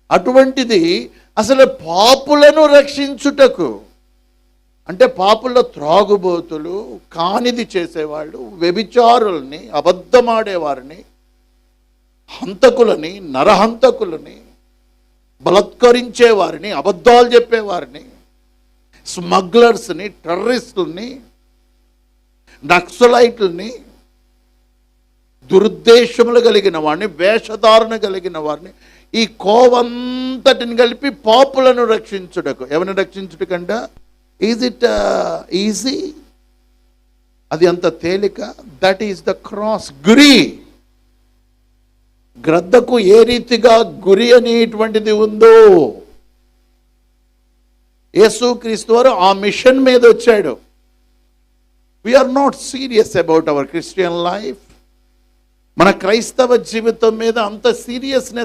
అటువంటిది అసలు పాపులను రక్షించుటకు, అంటే పాపుల త్రాగుబోతులు, కానిది చేసేవాళ్ళు, వ్యభిచారుల్ని, అబద్ధమాడేవారిని, హంతకులని, నరహంతకులని, బలత్కరించేవారిని, అబద్ధాలు చెప్పేవారిని, స్మగ్లర్స్ని, టెర్రరిస్టుల్ని, నక్సలైట్లని, దురుద్దేశములు కలిగిన వారిని, వేషధారణ కలిగిన వారిని, ఈ కోవంతటిని కలిపి పాపులను రక్షించుటకు. ఎవరిని రక్షించుటకంట? Is it easy? అది అంత తేలిక? That is the cross. గురి, గ్రద్దకు ఏ రీతిగా గురి అనేటువంటిది ఉందో, యేసుక్రీస్తు వారు ఆ మిషన్ మీద వచ్చాడు. We are not serious about our Christian life. మన క్రైస్తవ జీవితం మీద అంత సీరియస్నెస్